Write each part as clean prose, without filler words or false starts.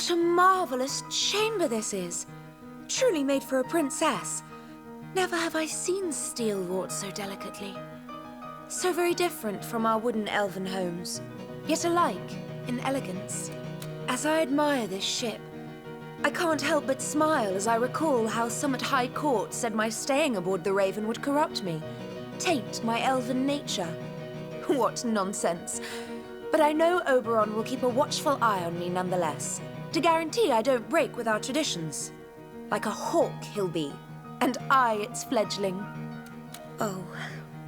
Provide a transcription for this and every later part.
What a marvelous chamber this is! Truly made for a princess. Never have I seen steel wrought so delicately. So very different from our wooden elven homes, yet alike in elegance. As I admire this ship, I can't help but smile as I recall how some at High Court said my staying aboard the Raven would corrupt me, taint my elven nature. What nonsense. But I know Oberon will keep a watchful eye on me nonetheless, to guarantee I don't break with our traditions. Like a hawk he'll be, and I its fledgling. Oh,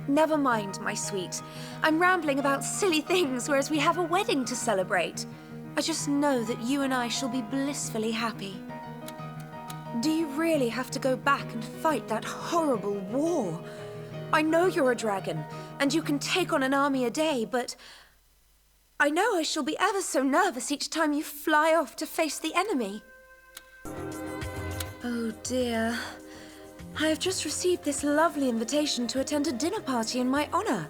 never mind, my sweet. I'm rambling about silly things, whereas we have a wedding to celebrate. I just know that you and I shall be blissfully happy. Do you really have to go back and fight that horrible war? I know you're a dragon, and you can take on an army a day, but I know I shall be ever so nervous each time you fly off to face the enemy. Oh dear. I have just received this lovely invitation to attend a dinner party in my honor.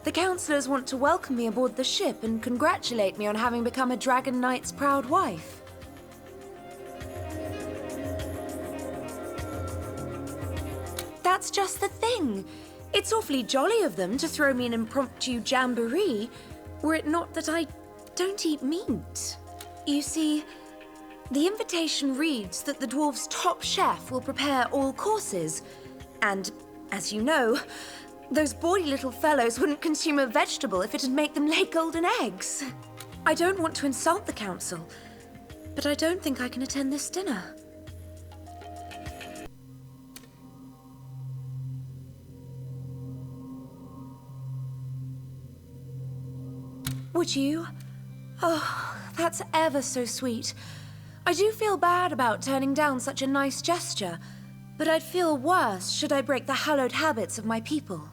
The councillors want to welcome me aboard the ship and congratulate me on having become a Dragon Knight's proud wife. That's just the thing. It's awfully jolly of them to throw me an impromptu jamboree, were it not that I don't eat meat. You see, the invitation reads that the dwarves' top chef will prepare all courses, and, as you know, those bawdy little fellows wouldn't consume a vegetable if it'd make them lay golden eggs. I don't want to insult the council, but I don't think I can attend this dinner. Would you? Oh, that's ever so sweet. I do feel bad about turning down such a nice gesture, but I'd feel worse should I break the hallowed habits of my people.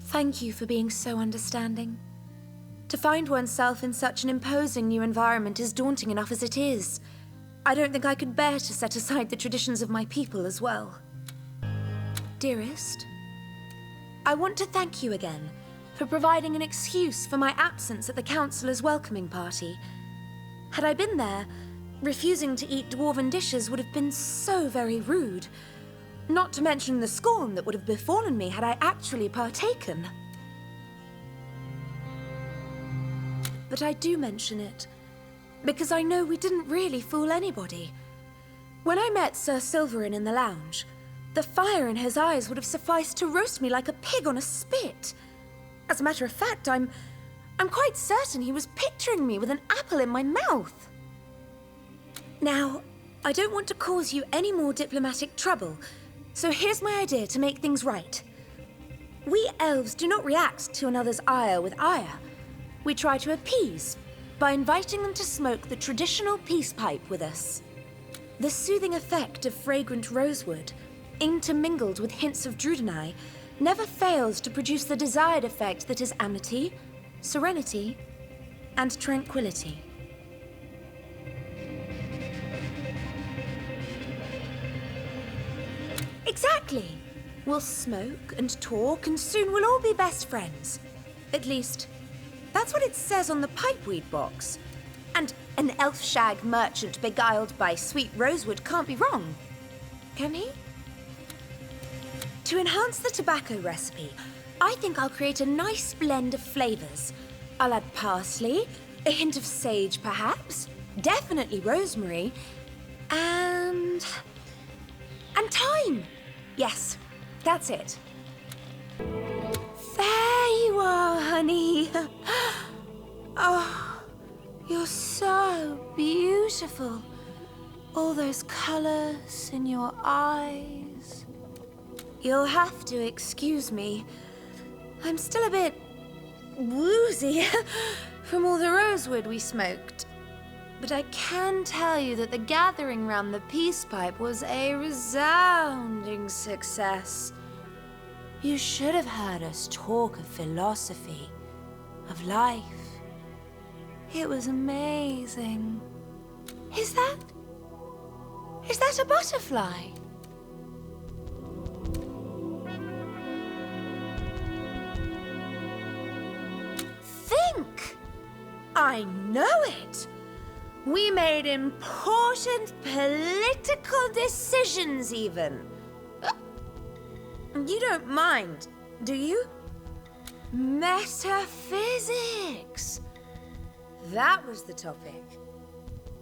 Thank you for being so understanding. To find oneself in such an imposing new environment is daunting enough as it is. I don't think I could bear to set aside the traditions of my people as well. Dearest, I want to thank you again for providing an excuse for my absence at the councillor's welcoming party. Had I been there, refusing to eat dwarven dishes would have been so very rude. Not to mention the scorn that would have befallen me had I actually partaken. But I do mention it, because I know we didn't really fool anybody. When I met Sir Silverin in the lounge, the fire in his eyes would have sufficed to roast me like a pig on a spit. As a matter of fact, I'm quite certain he was picturing me with an apple in my mouth. Now, I don't want to cause you any more diplomatic trouble, so here's my idea to make things right. We elves do not react to another's ire with ire. We try to appease by inviting them to smoke the traditional peace pipe with us. The soothing effect of fragrant rosewood, intermingled with hints of druidini, never fails to produce the desired effect that is amity, serenity, and tranquility. Exactly! We'll smoke and talk, and soon we'll all be best friends. At least, that's what it says on the pipeweed box. And an elf shag merchant beguiled by sweet rosewood can't be wrong, can he? To enhance the tobacco recipe, I think I'll create a nice blend of flavors. I'll add parsley, a hint of sage perhaps, definitely rosemary, and thyme. Yes, that's it. There you are, honey. Oh, you're so beautiful. All those colors in your eyes. You'll have to excuse me. I'm still a bit woozy from all the rosewood we smoked. But I can tell you that the gathering round the peace pipe was a resounding success. You should have heard us talk of philosophy, of life. It was amazing. Is that a butterfly? Think! I know it! We made important political decisions, even. You don't mind, do you? Metaphysics! That was the topic.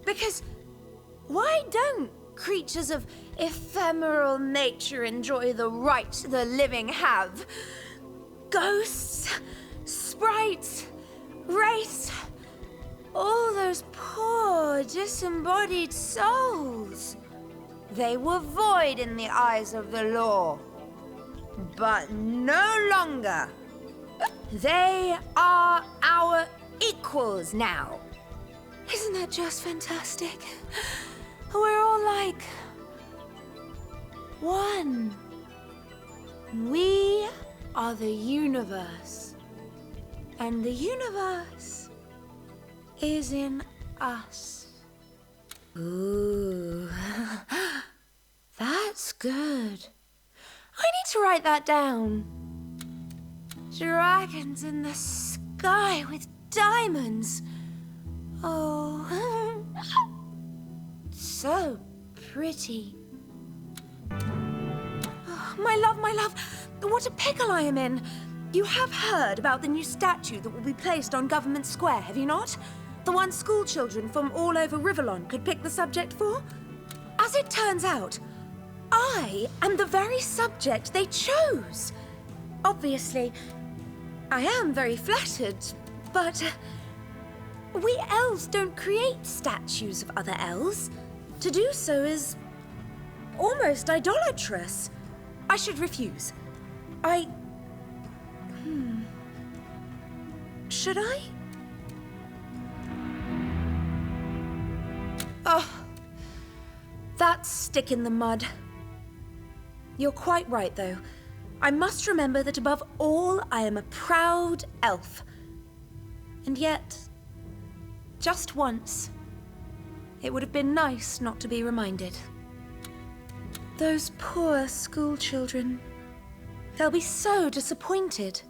Because why don't creatures of ephemeral nature enjoy the rights the living have? Ghosts, sprites, wraiths, all those poor disembodied souls. They were void in the eyes of the law, but no longer. They are our equals now. Isn't that just fantastic? We're all like one. We are the universe, and the universe is in us. Ooh, that's good. I need to write that down. Dragons in the sky with diamonds. Oh, so pretty. Oh, my love, what a pickle I am in. You have heard about the new statue that will be placed on Government Square, have you not? The one school children from all over Rivellon could pick the subject for? As it turns out, I am the very subject they chose. Obviously, I am very flattered, but we elves don't create statues of other elves. To do so is almost idolatrous. I should refuse. Should I? Oh, that stick in the mud. You're quite right, though. I must remember that above all, I am a proud elf. And yet, just once, it would have been nice not to be reminded. Those poor school children. They'll be so disappointed.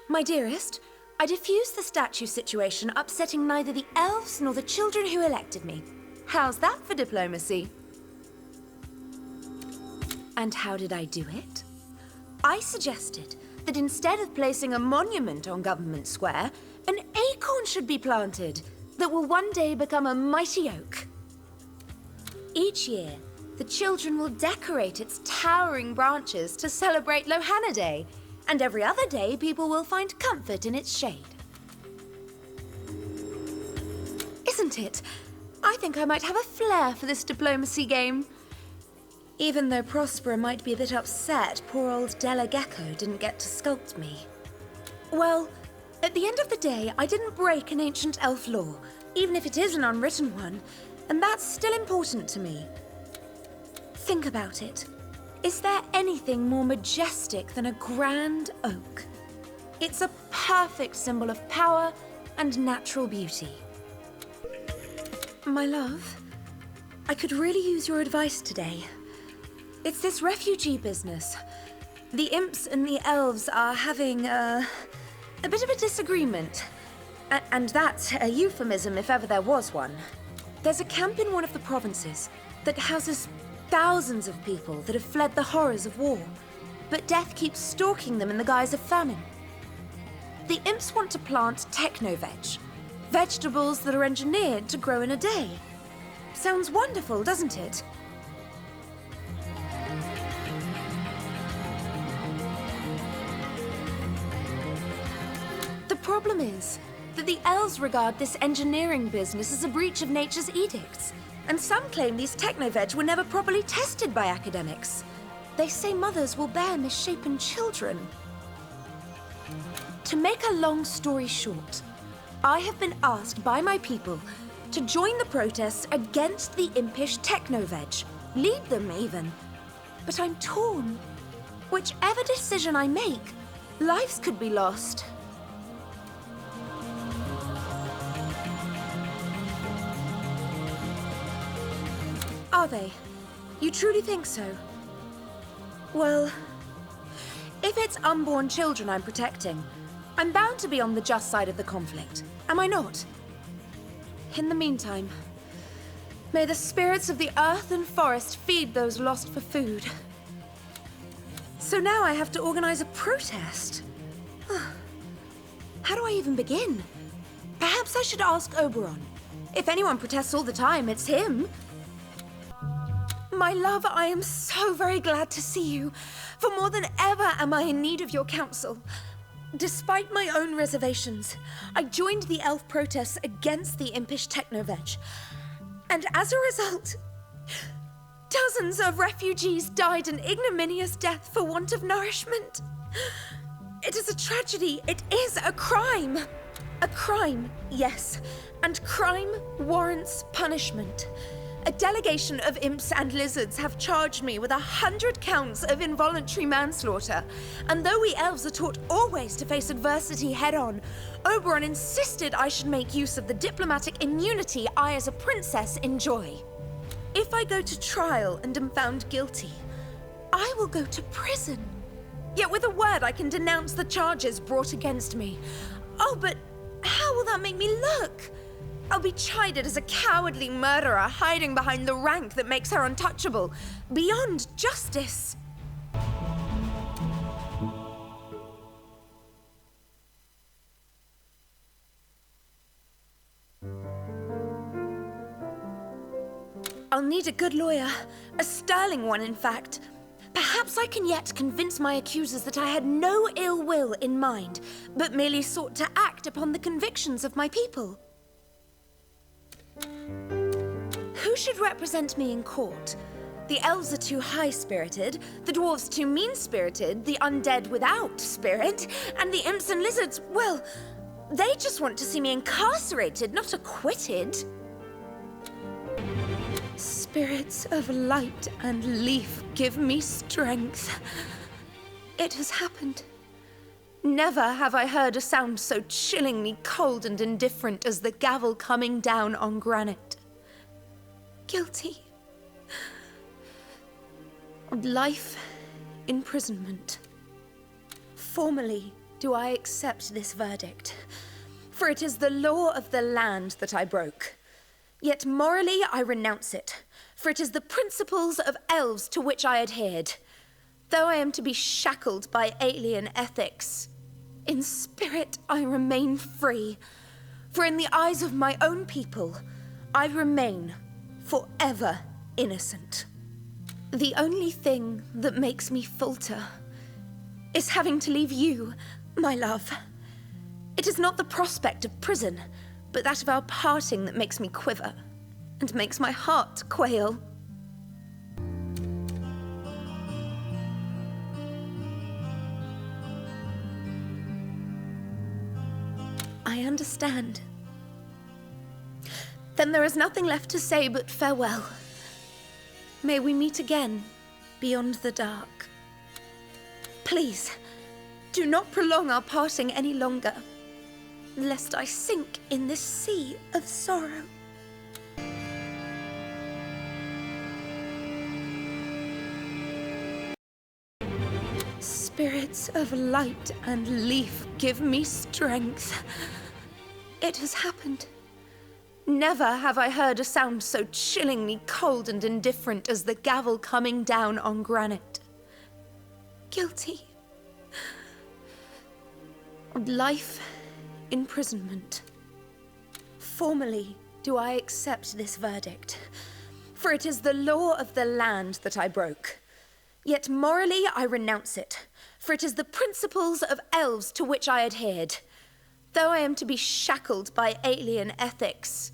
My dearest, I diffused the statue situation, upsetting neither the elves nor the children who elected me. How's that for diplomacy? And how did I do it? I suggested that instead of placing a monument on Government Square, an acorn should be planted that will one day become a mighty oak. Each year, the children will decorate its towering branches to celebrate Lohannah Day, and every other day people will find comfort in its shade. Isn't it? I think I might have a flair for this diplomacy game. Even though Prospera might be a bit upset poor old Della Gecko didn't get to sculpt me. Well, at the end of the day, I didn't break an ancient elf law, even if it is an unwritten one, and that's still important to me. Think about it. Is there anything more majestic than a grand oak? It's a perfect symbol of power and natural beauty. My love, I could really use your advice today. It's this refugee business. The imps and the elves are having a bit of a disagreement. And that's a euphemism if ever there was one. There's a camp in one of the provinces that houses thousands of people that have fled the horrors of war, but death keeps stalking them in the guise of famine. The imps want to plant techno-veg, vegetables that are engineered to grow in a day. Sounds wonderful, doesn't it? The problem is that the elves regard this engineering business as a breach of nature's edicts. And some claim these techno-veg were never properly tested by academics. They say mothers will bear misshapen children. To make a long story short, I have been asked by my people to join the protests against the impish techno-veg, lead them even. But I'm torn. Whichever decision I make, lives could be lost. Are they? You truly think so? Well, if it's unborn children I'm protecting, I'm bound to be on the just side of the conflict, am I not? In the meantime, may the spirits of the earth and forest feed those lost for food. So now I have to organize a protest. How do I even begin? Perhaps I should ask Oberon. If anyone protests all the time, it's him. My love, I am so very glad to see you. For more than ever am I in need of your counsel. Despite my own reservations, I joined the elf protests against the impish technoveg. And as a result, dozens of refugees died an ignominious death for want of nourishment. It is a tragedy. It is a crime. A crime, yes. And crime warrants punishment. A delegation of imps and lizards have charged me with 100 counts of involuntary manslaughter. And though we elves are taught always to face adversity head-on, Oberon insisted I should make use of the diplomatic immunity I as a princess enjoy. If I go to trial and am found guilty, I will go to prison. Yet with a word I can denounce the charges brought against me. Oh, but how will that make me look? I'll be chided as a cowardly murderer hiding behind the rank that makes her untouchable, beyond justice. I'll need a good lawyer, a sterling one in fact. Perhaps I can yet convince my accusers that I had no ill will in mind, but merely sought to act upon the convictions of my people. Who should represent me in court? The elves are too high-spirited, the dwarves too mean-spirited, the undead without spirit, and the imps and lizards, well, they just want to see me incarcerated, not acquitted. Spirits of light and leaf, give me strength. It has happened. Never have I heard a sound so chillingly cold and indifferent as the gavel coming down on granite. Guilty. Life imprisonment. Formally do I accept this verdict, for it is the law of the land that I broke. Yet morally I renounce it, for it is the principles of elves to which I adhered. Though I am to be shackled by alien ethics, in spirit I remain free, for in the eyes of my own people, I remain forever innocent. The only thing that makes me falter is having to leave you, my love. It is not the prospect of prison, but that of our parting that makes me quiver and makes my heart quail. I understand. Then there is nothing left to say but farewell. May we meet again beyond the dark. Please, do not prolong our parting any longer, lest I sink in this sea of sorrow. Spirits of light and leaf, give me strength. It has happened. Never have I heard a sound so chillingly cold and indifferent as the gavel coming down on granite. Guilty. Life imprisonment. Formally do I accept this verdict, for it is the law of the land that I broke. Yet morally I renounce it, for it is the principles of elves to which I adhered. Though I am to be shackled by alien ethics,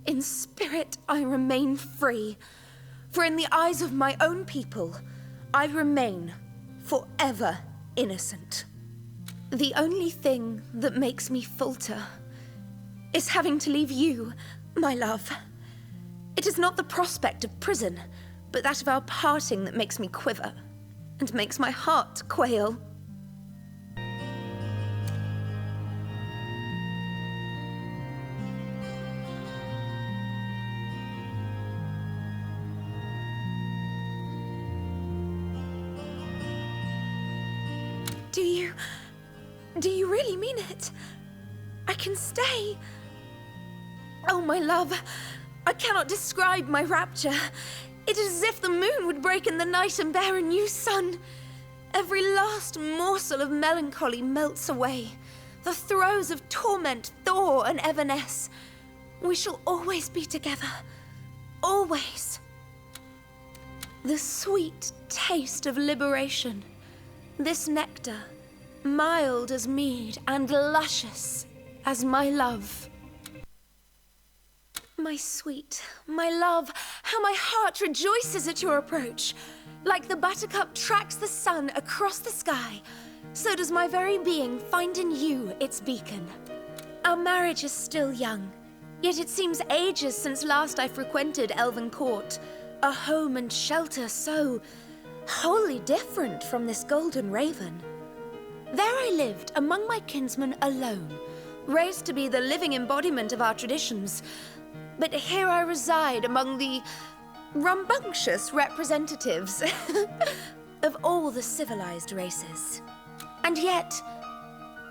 in spirit I remain free, for in the eyes of my own people, I remain forever innocent. The only thing that makes me falter is having to leave you, my love. It is not the prospect of prison, but that of our parting that makes me quiver and makes my heart quail. Do you really mean it? I can stay. Oh, my love, I cannot describe my rapture. It is as if the moon would break in the night and bear a new sun. Every last morsel of melancholy melts away. The throes of torment thaw and evanesce. We shall always be together. Always. The sweet taste of liberation. This nectar, mild as mead and luscious as my love. My sweet, my love, how my heart rejoices at your approach. Like the buttercup tracks the sun across the sky, so does my very being find in you its beacon. Our marriage is still young, yet it seems ages since last I frequented Elven Court, a home and shelter so wholly different from this golden raven. There I lived among my kinsmen alone, raised to be the living embodiment of our traditions. But here I reside among the rambunctious representatives of all the civilized races. And yet,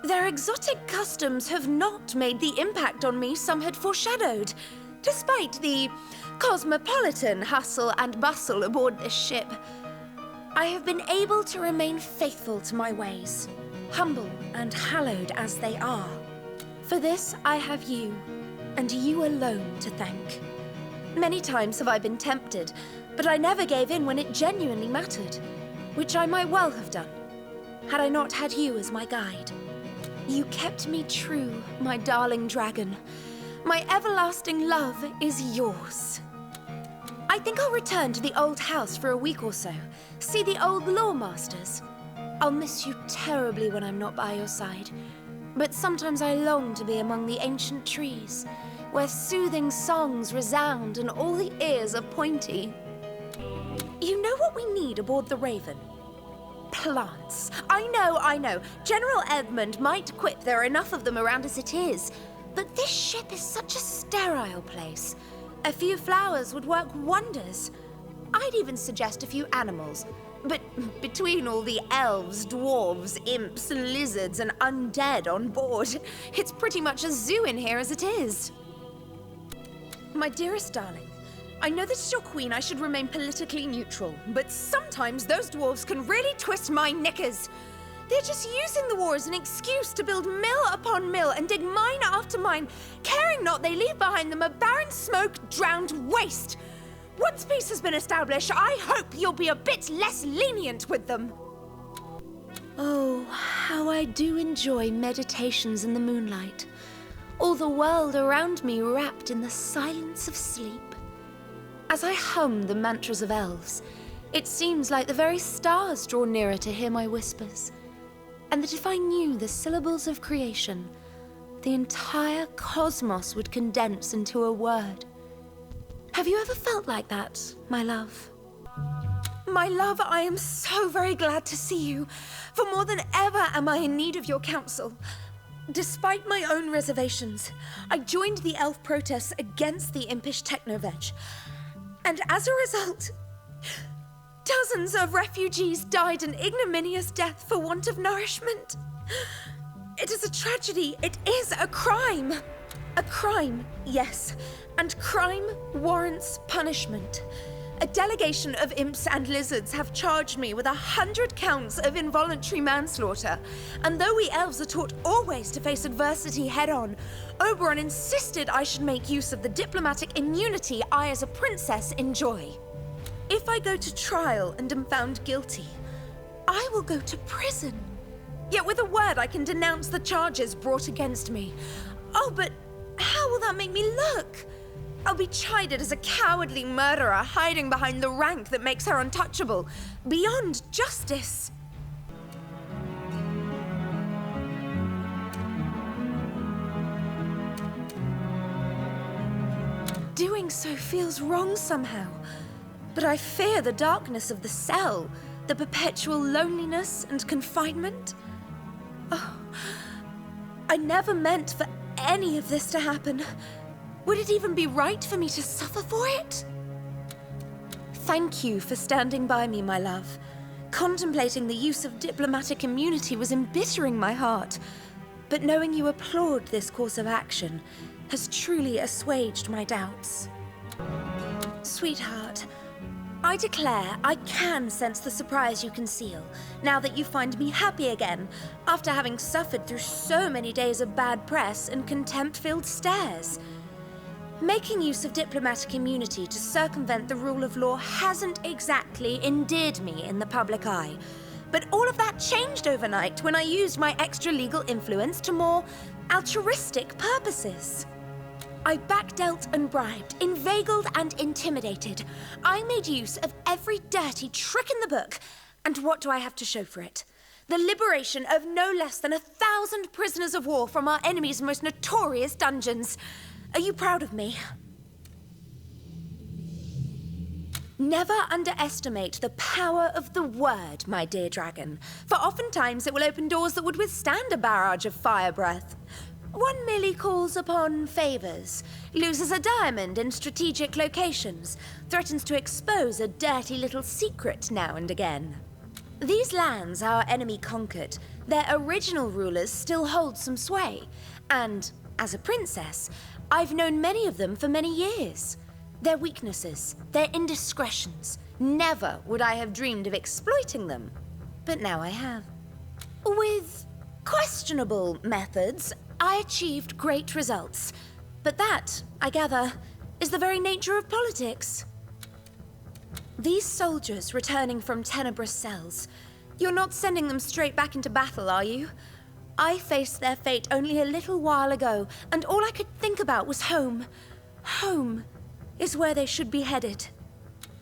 their exotic customs have not made the impact on me some had foreshadowed, despite the cosmopolitan hustle and bustle aboard this ship. I have been able to remain faithful to my ways, humble and hallowed as they are. For this I have you, and you alone, to thank. Many times have I been tempted, but I never gave in when it genuinely mattered, which I might well have done, had I not had you as my guide. You kept me true, my darling dragon. My everlasting love is yours. I think I'll return to the old house for a week or so, see the old lawmasters. I'll miss you terribly when I'm not by your side, but sometimes I long to be among the ancient trees, where soothing songs resound and all the ears are pointy. You know what we need aboard the Raven? Plants. I know. General Edmund might quip there are enough of them around as it is, but this ship is such a sterile place. A few flowers would work wonders. I'd even suggest a few animals. But between all the elves, dwarves, imps, lizards, and undead on board, it's pretty much a zoo in here as it is. My dearest darling, I know that as your queen I should remain politically neutral, but sometimes those dwarves can really twist my knickers. They're just using the war as an excuse to build mill upon mill and dig mine after mine, caring not they leave behind them a barren smoke-drowned waste. Once peace has been established, I hope you'll be a bit less lenient with them. Oh, how I do enjoy meditations in the moonlight. All the world around me wrapped in the silence of sleep. As I hum the mantras of elves, it seems like the very stars draw nearer to hear my whispers, and that if I knew the syllables of creation, the entire cosmos would condense into a word. Have you ever felt like that, my love? My love, I am so very glad to see you, for more than ever am I in need of your counsel. Despite my own reservations, I joined the elf protests against the impish technoveg, and as a result, dozens of refugees died an ignominious death for want of nourishment. It is a tragedy. It is a crime. A crime, yes, and crime warrants punishment. A delegation of imps and lizards have charged me with 100 counts of involuntary manslaughter, and though we elves are taught always to face adversity head-on, Oberon insisted I should make use of the diplomatic immunity I as a princess enjoy. If I go to trial and am found guilty, I will go to prison. Yet with a word I can denounce the charges brought against me. Oh, but how will that make me look? I'll be chided as a cowardly murderer hiding behind the rank that makes her untouchable, beyond justice. Doing so feels wrong somehow, but I fear the darkness of the cell, the perpetual loneliness and confinement. Oh, I never meant for any of this to happen. Would it even be right for me to suffer for it? Thank you for standing by me, my love. Contemplating the use of diplomatic immunity was embittering my heart, but knowing you applaud this course of action has truly assuaged my doubts. Sweetheart, I declare I can sense the surprise you conceal, now that you find me happy again, after having suffered through so many days of bad press and contempt-filled stares. Making use of diplomatic immunity to circumvent the rule of law hasn't exactly endeared me in the public eye, but all of that changed overnight when I used my extra legal influence to more altruistic purposes. I backdealt and bribed, inveigled and intimidated. I made use of every dirty trick in the book, and what do I have to show for it? The liberation of no less than 1,000 prisoners of war from our enemy's most notorious dungeons. Are you proud of me? Never underestimate the power of the word, my dear dragon, for oftentimes it will open doors that would withstand a barrage of fire breath. One merely calls upon favors, loses a diamond in strategic locations, threatens to expose a dirty little secret now and again. These lands our enemy conquered, their original rulers still hold some sway, and, as a princess, I've known many of them for many years. Their weaknesses, their indiscretions, never would I have dreamed of exploiting them. But now I have. With questionable methods, I achieved great results. But that, I gather, is the very nature of politics. These soldiers returning from tenebrous cells, you're not sending them straight back into battle, are you? I faced their fate only a little while ago, and all I could think about was home. Home is where they should be headed.